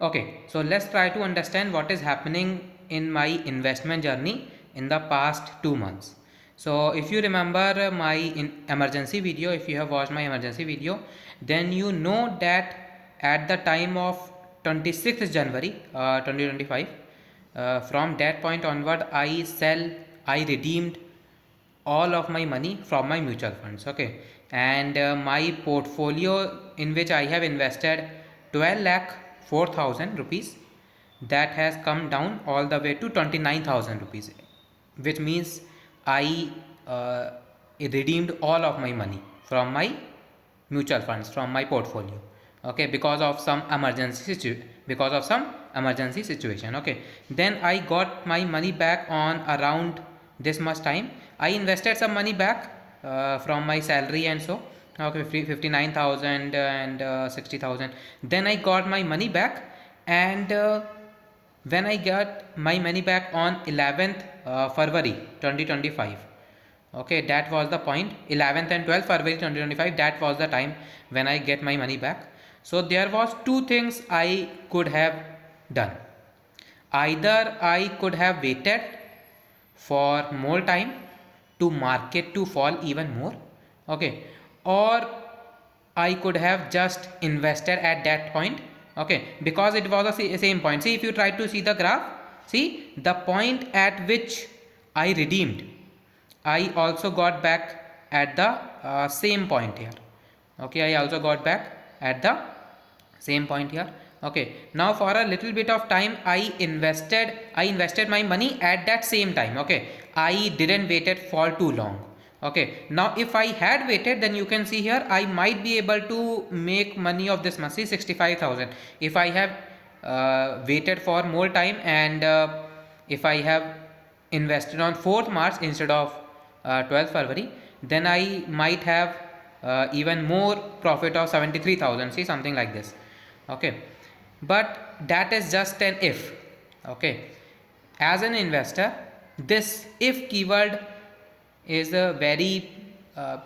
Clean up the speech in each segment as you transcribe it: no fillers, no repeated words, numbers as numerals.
Okay, so let's try to understand what is happening in my investment journey in the past 2 months. So if you remember my emergency video, if you have watched my emergency video, then you know that at the time of 26th January 2025, from that point onward, I redeemed all of my money from my mutual funds. Okay, and my portfolio in which I have invested 12 lakh 4,000 rupees, that has come down all the way to 29,000 rupees, which means I redeemed all of my money from my mutual funds, from my portfolio. Okay, because of some emergency situation. Okay, then I got my money back on around this much time. I invested some money back from my salary and so, okay, 59,000 and 60,000. Then I got my money back, and when I got my money back on 11th February 2025. Okay, that was the point. 11th and 12th February 2025, that was the time when I get my money back. So there was two things I could have done. Either I could have waited for more time to market to fall even more, okay, or I could have just invested at that point, okay, because it was the same point. See, if you try to see the graph, see the point at which I redeemed, I also got back at the same point here. Okay, I also got back at the same point here. Okay, now for a little bit of time I invested my money at that same time. Okay, I didn't waited for too long. Okay, now if I had waited, then you can see here I might be able to make money of this much, see 65,000. If I have waited for more time, and if I have invested on 4th March instead of 12th February, then I might have even more profit of 73,000, see, something like this. Okay, but that is just an if. Okay, as an investor, this if keyword is very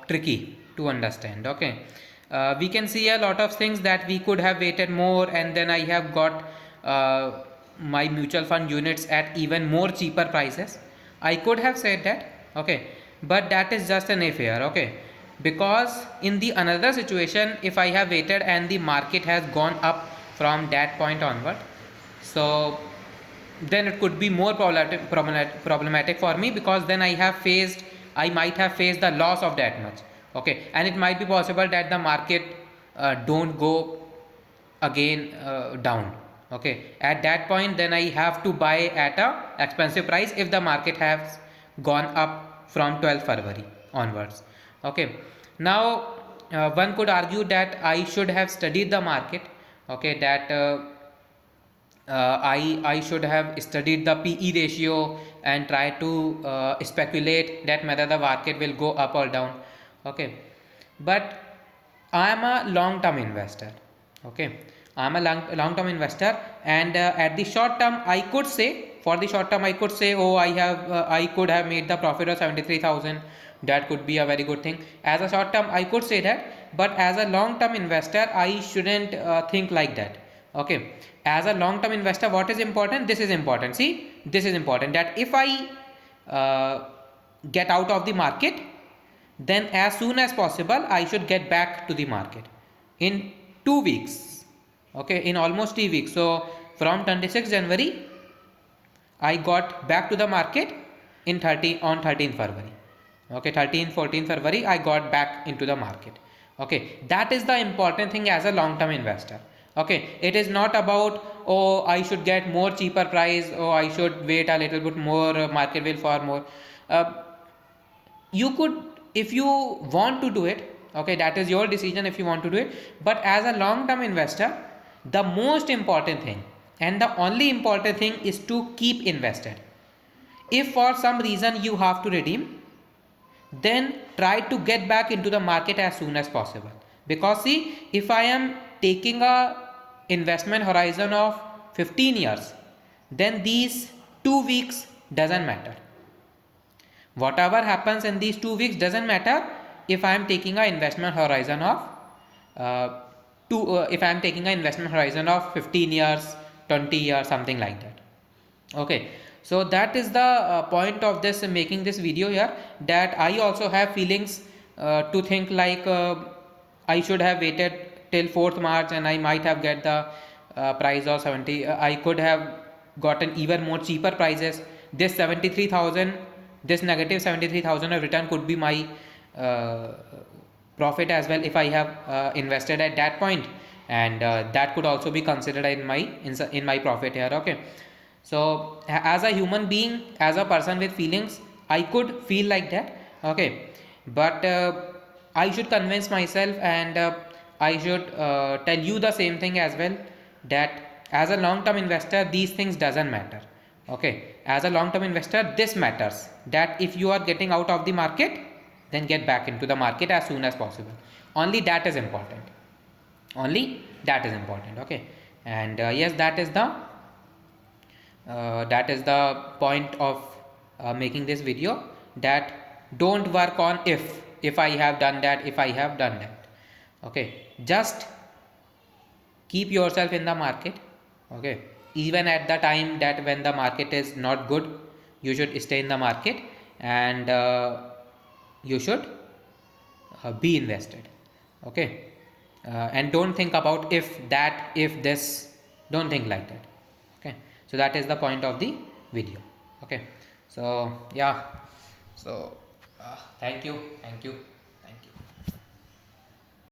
tricky to understand. Okay, we can see a lot of things that we could have waited more, and then I have got my mutual fund units at even more cheaper prices. I could have said that. Okay, but that is just an if here. Okay, because in the another situation, if I have waited and the market has gone up from that point onward, so then it could be more problematic for me, because then I might have faced the loss of that much. Okay, and it might be possible that the market don't go again down. Okay, at that point, then I have to buy at a expensive price if the market has gone up from 12th February onwards. Okay, now one could argue that I should have studied the market. Okay, that I should have studied the PE ratio and try to speculate that whether the market will go up or down. Okay, but I am a long term investor. Okay, I am a long term investor, and at the short term, I could say, for the short term, I could say, oh, I could have made the profit of 73,000. That could be a very good thing. As a short term, I could say that, but as a long term investor, I shouldn't think like that. Okay, as a long term investor, what is important? This is important. See, this is important, that if I get out of the market, then as soon as possible I should get back to the market in 2 weeks. Okay, in almost 3 weeks. So from 26 January I got back to the market in 13th February. Okay, 13th 14th February I got back into the market. Okay, that is the important thing as a long term investor. Okay, it is not about, oh, I should get more cheaper price, oh, I should wait a little bit more, market will fall more. You could, if you want to do it, okay, that is your decision if you want to do it, but as a long term investor, the most important thing and the only important thing is to keep invested. If for some reason you have to redeem, then try to get back into the market as soon as possible, because see, if I am taking a investment horizon of 15 years, then these 2 weeks doesn't matter. Whatever happens in these 2 weeks doesn't matter if I am taking an investment horizon of if I am taking an investment horizon of 15 years 20 years, something like that. Okay, so that is the point of this making this video here, that I also have feelings to think like I should have waited till 4th March and I might have get the price of 70. I could have gotten even more cheaper prices. This 73,000, this negative 73,000 of return could be my uh, profit as well if I have invested at that point, and that could also be considered in my profit here. Okay, so as a human being, as a person with feelings, I could feel like that. Okay, but I should convince myself, and I should tell you the same thing as well, that as a long term investor these things doesn't matter. Okay, as a long term investor this matters, that if you are getting out of the market, then get back into the market as soon as possible. Only that is important. Only that is important. Okay, and yes, that is the point of making this video, that don't work on if I have done that, if I have done that. Okay, just keep yourself in the market. Okay, even at the time that when the market is not good, you should stay in the market, and you should be invested. Okay, and don't think about if that, if this, don't think like that. Okay, so that is the point of the video. Okay, so yeah, so thank you.